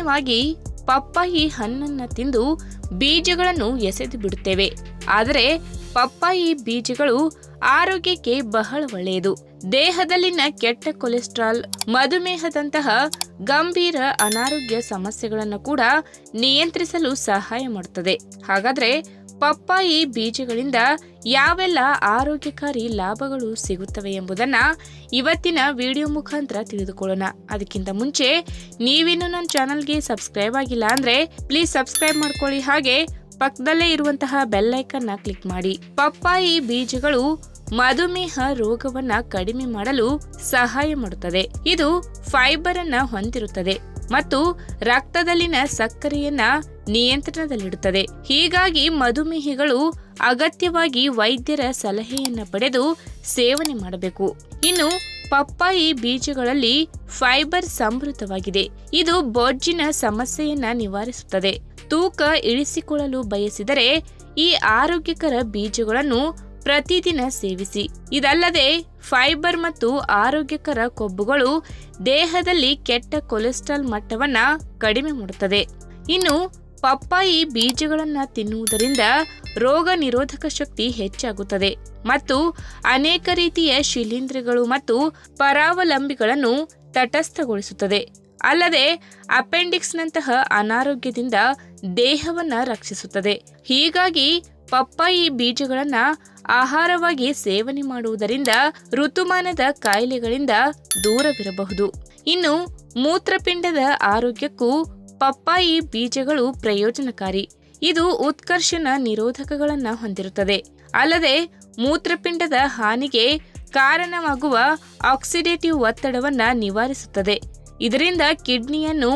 ಸಾಮಾನ್ಯವಾಗಿ ಪಪ್ಪಾಯಿ ಹಣ್ಣನ್ನು ತಿಂದು ಬೀಜಗಳನ್ನು ಎಸೆದು ಬಿಡುತ್ತೇವೆ. ಆದರೆ ಪಪ್ಪಾಯಿ ಬೀಜಗಳು ಆರೋಗ್ಯಕ್ಕೆ ಬಹಳ ಒಳ್ಳೆಯದು. ದೇಹದಲ್ಲಿನ ಕೆಟ್ಟ ಕೊಲೆಸ್ಟ್ರಾಲ್, ಮಧುಮೇಹದಂತಹ ಗಂಭೀರ ಅನಾರೋಗ್ಯ ಸಮಸ್ಯೆಗಳನ್ನು ಕೂಡ ನಿಯಂತ್ರಿಸಲು ಸಹಾಯ ಮಾಡುತ್ತದೆ. ಹಾಗಾದ್ರೆ ಪಪ್ಪಾಯಿ ಬೀಜಗಳಿಂದ ಯಾವೆಲ್ಲ ಆರೋಗ್ಯಕಾರಿ ಲಾಭಗಳು ಸಿಗುತ್ತವೆ ಎಂಬುದನ್ನ ಇವತ್ತಿನ ವಿಡಿಯೋ ಮುಖಾಂತರ ತಿಳಿದುಕೊಳ್ಳೋಣ. ಅದಕ್ಕಿಂತ ಮುಂಚೆ ನೀವಿನ್ನು ನನ್ನ ಚಾನಲ್ಗೆ ಸಬ್ಸ್ಕ್ರೈಬ್ ಆಗಿಲ್ಲ ಅಂದ್ರೆ ಪ್ಲೀಸ್ ಸಬ್ಸ್ಕ್ರೈಬ್ ಮಾಡ್ಕೊಳ್ಳಿ, ಹಾಗೆ ಪಕ್ಕದಲ್ಲೇ ಇರುವಂತಹ ಬೆಲ್ ಐಕನ್ ನ ಕ್ಲಿಕ್ ಮಾಡಿ. ಪಪ್ಪಾಯಿ ಬೀಜಗಳು ಮಧುಮೇಹ ರೋಗವನ್ನ ಕಡಿಮೆ ಮಾಡಲು ಸಹಾಯ ಮಾಡುತ್ತದೆ. ಇದು ಫೈಬರ್ ಅನ್ನ ಹೊಂದಿರುತ್ತದೆ ಮತ್ತು ರಕ್ತದಲ್ಲಿನ ಸಕ್ಕರೆಯನ್ನ ನಿಯಂತ್ರಣದಲ್ಲಿಡುತ್ತದೆ. ಹೀಗಾಗಿ ಮಧುಮೇಹಿಗಳು ಅಗತ್ಯವಾಗಿ ವೈದ್ಯರ ಸಲಹೆಯನ್ನ ಪಡೆದು ಸೇವನೆ ಮಾಡಬೇಕು. ಇನ್ನು ಪಪ್ಪಾಯಿ ಬೀಜಗಳಲ್ಲಿ ಫೈಬರ್ ಸಮೃದ್ಧವಾಗಿದೆ. ಇದು ಬೊಜ್ಜಿನ ಸಮಸ್ಯೆಯನ್ನ ನಿವಾರಿಸುತ್ತದೆ. ತೂಕ ಇಳಿಸಿಕೊಳ್ಳಲು ಬಯಸಿದರೆ ಈ ಆರೋಗ್ಯಕರ ಬೀಜಗಳನ್ನು ಪ್ರತಿದಿನ ಸೇವಿಸಿ. ಇದಲ್ಲದೆ ಫೈಬರ್ ಮತ್ತು ಆರೋಗ್ಯಕರ ಕೊಬ್ಬುಗಳು ದೇಹದಲ್ಲಿ ಕೆಟ್ಟ ಕೊಲೆಸ್ಟ್ರಾಲ್ ಮಟ್ಟವನ್ನ ಕಡಿಮೆ ಮಾಡುತ್ತದೆ. ಇನ್ನು ಪಪ್ಪಾಯಿ ಬೀಜಗಳನ್ನು ತಿನ್ನುವುದರಿಂದ ರೋಗ ನಿರೋಧಕ ಶಕ್ತಿ ಹೆಚ್ಚಾಗುತ್ತದೆ ಮತ್ತು ಅನೇಕ ರೀತಿಯ ಶಿಲೀಂಧ್ರಗಳು ಮತ್ತು ಪರಾವಲಂಬಿಗಳನ್ನು ತಟಸ್ಥಗೊಳಿಸುತ್ತದೆ. ಅಲ್ಲದೆ ಅಪೆಂಡಿಕ್ಸ್ನಂತಹ ಅನಾರೋಗ್ಯದಿಂದ ದೇಹವನ್ನ ರಕ್ಷಿಸುತ್ತದೆ. ಹೀಗಾಗಿ ಪಪ್ಪಾಯಿ ಬೀಜಗಳನ್ನ ಆಹಾರವಾಗಿ ಸೇವನೆ ಮಾಡುವುದರಿಂದ ಋತುಮಾನದ ಕಾಯಿಲೆಗಳಿಂದ ದೂರವಿರಬಹುದು. ಇನ್ನು ಮೂತ್ರಪಿಂಡದ ಆರೋಗ್ಯಕ್ಕೂ ಪಪ್ಪಾಯಿ ಬೀಜಗಳು ಪ್ರಯೋಜನಕಾರಿ. ಇದು ಉತ್ಕರ್ಷಣ ನಿರೋಧಕಗಳನ್ನು ಹೊಂದಿರುತ್ತದೆ. ಅಲ್ಲದೆ ಮೂತ್ರಪಿಂಡದ ಹಾನಿಗೆ ಕಾರಣವಾಗುವ ಆಕ್ಸಿಡೇಟಿವ್ ಒತ್ತಡವನ್ನ ನಿವಾರಿಸುತ್ತದೆ. ಇದರಿಂದ ಕಿಡ್ನಿಯನ್ನು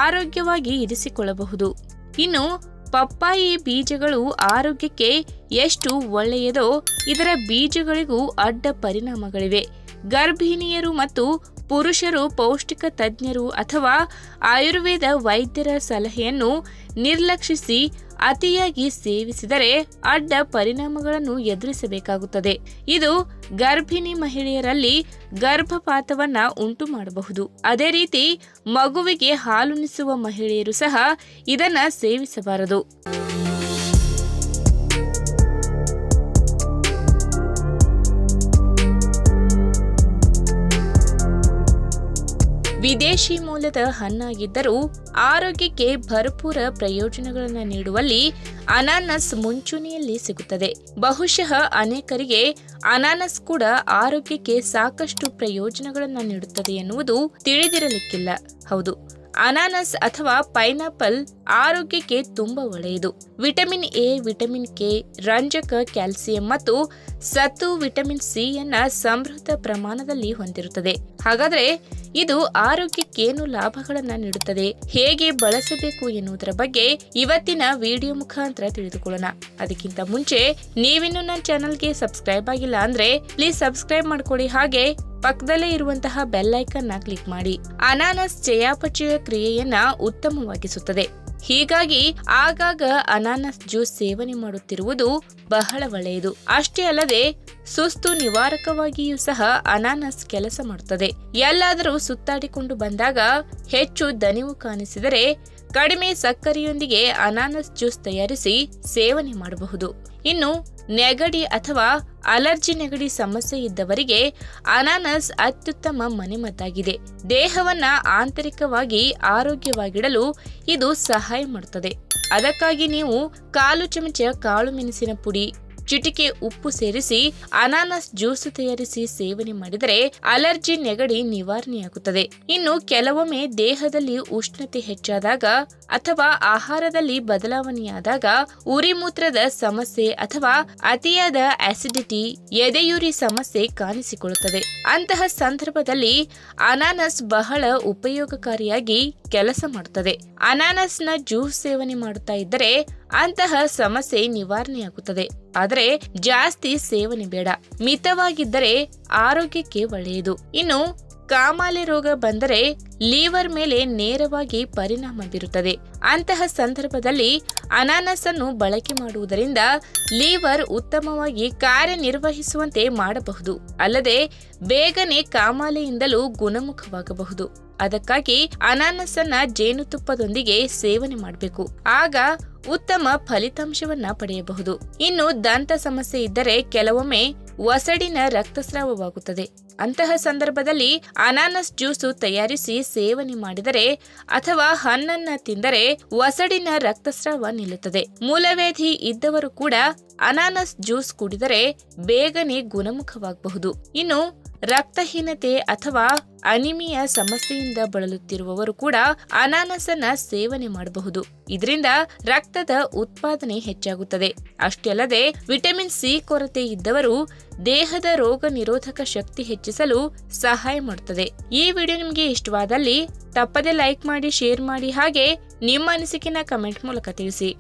ಆರೋಗ್ಯವಾಗಿ ಇರಿಸಿಕೊಳ್ಳಬಹುದು. ಇನ್ನು ಪಪ್ಪಾಯಿ ಬೀಜಗಳು ಆರೋಗ್ಯಕ್ಕೆ ಎಷ್ಟು ಒಳ್ಳೆಯದೋ ಇದರ ಬೀಜಗಳಿಗೂ ಅಡ್ಡ ಪರಿಣಾಮಗಳಿವೆ. ಗರ್ಭಿಣಿಯರು ಮತ್ತು ಪುರುಷರು ಪೌಷ್ಟಿಕ ತಜ್ಞರು ಅಥವಾ ಆಯುರ್ವೇದ ವೈದ್ಯರ ಸಲಹೆಯನ್ನು ನಿರ್ಲಕ್ಷಿಸಿ ಅತಿಯಾಗಿ ಸೇವಿಸಿದರೆ ಅಡ್ಡ ಪರಿಣಾಮಗಳನ್ನು ಎದುರಿಸಬೇಕಾಗುತ್ತದೆ. ಇದು ಗರ್ಭಿಣಿ ಮಹಿಳೆಯರಲ್ಲಿ ಗರ್ಭಪಾತವನ್ನ ಉಂಟು ಮಾಡಬಹುದು. ಅದೇ ರೀತಿ ಮಗುವಿಗೆ ಹಾಲುಣಿಸುವ ಮಹಿಳೆಯರು ಸಹ ಇದನ್ನ ಸೇವಿಸಬಾರದು. ವಿದೇಶಿ ಮೂಲದ ಹಣ್ಣಾಗಿದ್ದರೂ ಆರೋಗ್ಯಕ್ಕೆ ಭರಪೂರ ಪ್ರಯೋಜನಗಳನ್ನು ನೀಡುವಲ್ಲಿ ಅನಾನಸ್ ಮುಂಚೂಣಿಯಲ್ಲಿ ಸಿಗುತ್ತದೆ. ಬಹುಶಃ ಅನೇಕರಿಗೆ ಅನಾನಸ್ ಕೂಡ ಆರೋಗ್ಯಕ್ಕೆ ಸಾಕಷ್ಟು ಪ್ರಯೋಜನಗಳನ್ನು ನೀಡುತ್ತದೆ ಎನ್ನುವುದು ತಿಳಿದಿರಲಿಕ್ಕಿಲ್ಲ. ಹೌದು, ಅನಾನಸ್ ಅಥವಾ ಪೈನಾಪಲ್ ಆರೋಗ್ಯಕ್ಕೆ ತುಂಬಾ ಒಳ್ಳೆಯದು. ವಿಟಮಿನ್ ಎ, ವಿಟಮಿನ್ ಕೆ, ರಂಜಕ, ಕ್ಯಾಲ್ಸಿಯಂ ಮತ್ತು ಸತು, ವಿಟಮಿನ್ ಸಿ ಯನ್ನ ಸಮೃದ್ಧ ಪ್ರಮಾಣದಲ್ಲಿ ಹೊಂದಿರುತ್ತದೆ. ಹಾಗಾದ್ರೆ ಇದು ಆರೋಗ್ಯಕ್ಕೇನು ಲಾಭಗಳನ್ನ ನೀಡುತ್ತದೆ, ಹೇಗೆ ಬಳಸಬೇಕು ಎನ್ನುವುದರ ಬಗ್ಗೆ ಇವತ್ತಿನ ವಿಡಿಯೋ ಮುಖಾಂತರ ತಿಳಿದುಕೊಳ್ಳೋಣ. ಅದಕ್ಕಿಂತ ಮುಂಚೆ ನೀವಿನ್ನು ನನ್ನ ಚಾನಲ್ಗೆ ಸಬ್ಸ್ಕ್ರೈಬ್ ಆಗಿಲ್ಲ ಅಂದ್ರೆ ಪ್ಲೀಸ್ ಸಬ್ಸ್ಕ್ರೈಬ್ ಮಾಡ್ಕೊಳ್ಳಿ, ಹಾಗೆ ಪಕ್ಕದಲ್ಲೇ ಇರುವಂತಹ ಬೆಲ್ ಐಕನ್ ನ ಕ್ಲಿಕ್ ಮಾಡಿ. ಅನಾನಸ್ ಚಯಾಪಚಯ ಕ್ರಿಯೆಯನ್ನ ಉತ್ತಮವಾಗಿಸುತ್ತದೆ. ಹೀಗಾಗಿ ಆಗಾಗ ಅನಾನಸ್ ಜ್ಯೂಸ್ ಸೇವನೆ ಮಾಡುತ್ತಿರುವುದು ಬಹಳ ಒಳ್ಳೆಯದು. ಅಷ್ಟೇ ಅಲ್ಲದೆ ಸುಸ್ತು ನಿವಾರಕವಾಗಿಯೂ ಸಹ ಅನಾನಸ್ ಕೆಲಸ ಮಾಡುತ್ತದೆ. ಎಲ್ಲಾದರೂ ಸುತ್ತಾಡಿಕೊಂಡು ಬಂದಾಗ ಹೆಚ್ಚು ದಣಿವು ಕಾಣಿಸಿದರೆ ಕಡಿಮೆ ಸಕ್ಕರೆಯೊಂದಿಗೆ ಅನಾನಸ್ ಜ್ಯೂಸ್ ತಯಾರಿಸಿ ಸೇವನೆ ಮಾಡಬಹುದು. ಇನ್ನು ನೆಗಡಿ ಅಥವಾ ಅಲರ್ಜಿ ನೆಗಡಿ ಸಮಸ್ಯೆ ಇದ್ದವರಿಗೆ ಅನಾನಸ್ ಅತ್ಯುತ್ತಮ ಮನೆಮದ್ದಾಗಿದೆ. ದೇಹವನ್ನ ಆಂತರಿಕವಾಗಿ ಆರೋಗ್ಯವಾಗಿಡಲು ಇದು ಸಹಾಯ ಮಾಡುತ್ತದೆ. ಅದಕ್ಕಾಗಿ ನೀವು 1/4 ಚಮಚ ಕಾಳು ಮೆಣಸಿನ ಪುಡಿ, ಚಿಟಿಕೆ ಉಪ್ಪು ಸೇರಿಸಿ ಅನಾನಸ್ ಜ್ಯೂಸ್ ತಯಾರಿಸಿ ಸೇವನೆ ಮಾಡಿದರೆ ಅಲರ್ಜಿ ನೆಗಡಿ ನಿವಾರಣೆಯಾಗುತ್ತದೆ. ಇನ್ನು ಕೆಲವೊಮ್ಮೆ ದೇಹದಲ್ಲಿ ಉಷ್ಣತೆ ಹೆಚ್ಚಾದಾಗ ಅಥವಾ ಆಹಾರದಲ್ಲಿ ಬದಲಾವಣೆಯಾದಾಗ ಉರಿಮೂತ್ರದ ಸಮಸ್ಯೆ ಅಥವಾ ಅತಿಯಾದ ಆಸಿಡಿಟಿ, ಎದೆಯುರಿ ಸಮಸ್ಯೆ ಕಾಣಿಸಿಕೊಳ್ಳುತ್ತದೆ. ಅಂತಹ ಸಂದರ್ಭದಲ್ಲಿ ಅನಾನಸ್ ಬಹಳ ಉಪಯೋಗಕಾರಿಯಾಗಿ ಕೆಲಸ ಮಾಡುತ್ತದೆ. ಅನಾನಸ್ನ ಜ್ಯೂಸ್ ಸೇವನೆ ಮಾಡುತ್ತಾ ಇದ್ದರೆ ಅಂತಹ ಸಮಸ್ಯೆ ನಿವಾರಣೆಯಾಗುತ್ತದೆ. ಆದರೆ ಜಾಸ್ತಿ ಸೇವನೆ ಬೇಡ, ಮಿತವಾಗಿದ್ದರೆ ಆರೋಗ್ಯಕ್ಕೆ ಒಳ್ಳೆಯದು. ಇನ್ನು ಕಾಮಾಲೆ ರೋಗ ಬಂದರೆ ಲಿವರ್ ಮೇಲೆ ನೇರವಾಗಿ ಪರಿಣಾಮ ಬೀರುತ್ತದೆ. ಅಂತಹ ಸಂದರ್ಭದಲ್ಲಿ ಅನಾನಸ್ ಅನ್ನು ಬಳಕೆ ಮಾಡುವುದರಿಂದ ಲಿವರ್ ಉತ್ತಮವಾಗಿ ಕಾರ್ಯನಿರ್ವಹಿಸುವಂತೆ ಮಾಡಬಹುದು. ಅಲ್ಲದೆ ಬೇಗನೆ ಕಾಮಾಲೆಯಿಂದಲೂ ಗುಣಮುಖವಾಗಬಹುದು. ಅದಕ್ಕಾಗಿ ಅನಾನಸ್ ಅನ್ನ ಜೇನುತುಪ್ಪದೊಂದಿಗೆ ಸೇವನೆ ಮಾಡಬೇಕು. ಆಗ ಉತ್ತಮ ಫಲಿತಾಂಶವನ್ನ ಪಡೆಯಬಹುದು. ಇನ್ನು ದಂತ ಸಮಸ್ಯೆ ಇದ್ದರೆ ಕೆಲವೊಮ್ಮೆ ಒಸಡಿನ ರಕ್ತಸ್ರಾವವಾಗುತ್ತದೆ. ಅಂತಹ ಸಂದರ್ಭದಲ್ಲಿ ಅನಾನಸ್ ಜ್ಯೂಸು ತಯಾರಿಸಿ ಸೇವನೆ ಮಾಡಿದರೆ ಅಥವಾ ಹಣ್ಣನ್ನ ತಿಂದರೆ ಒಸಡಿನ ರಕ್ತಸ್ರಾವ ನಿಲ್ಲುತ್ತದೆ. ಮೂಲವ್ಯಾಧಿ ಇದ್ದವರು ಕೂಡ ಅನಾನಸ್ ಜ್ಯೂಸ್ ಕುಡಿದರೆ ಬೇಗನೆ ಗುಣಮುಖವಾಗಬಹುದು. ಇನ್ನು ರಕ್ತಹೀನತೆ ಅಥವಾ ಅನಿಮಿಯಾ ಸಮಸ್ಯೆಯಿಂದ ಬಳಲುತ್ತಿರುವವರು ಕೂಡ ಅನಾನಸ್ ಅನ್ನ ಸೇವನೆ ಮಾಡಬಹುದು. ಇದರಿಂದ ರಕ್ತದ ಉತ್ಪಾದನೆ ಹೆಚ್ಚಾಗುತ್ತದೆ. ಅಷ್ಟೇ ಅಲ್ಲದೆ ವಿಟಮಿನ್ ಸಿ ಕೊರತೆ ಇದ್ದವರು ದೇಹದ ರೋಗ ನಿರೋಧಕ ಶಕ್ತಿ ಹೆಚ್ಚಿಸಲು ಸಹಾಯ ಮಾಡುತ್ತದೆ. ಈ ವಿಡಿಯೋ ನಿಮಗೆ ಇಷ್ಟವಾದಲ್ಲಿ ತಪ್ಪದೆ ಲೈಕ್ ಮಾಡಿ, ಶೇರ್ ಮಾಡಿ, ಹಾಗೆ ನಿಮ್ಮ ಅನಿಸಿಕೆನ ಕಮೆಂಟ್ ಮೂಲಕ ತಿಳಿಸಿ.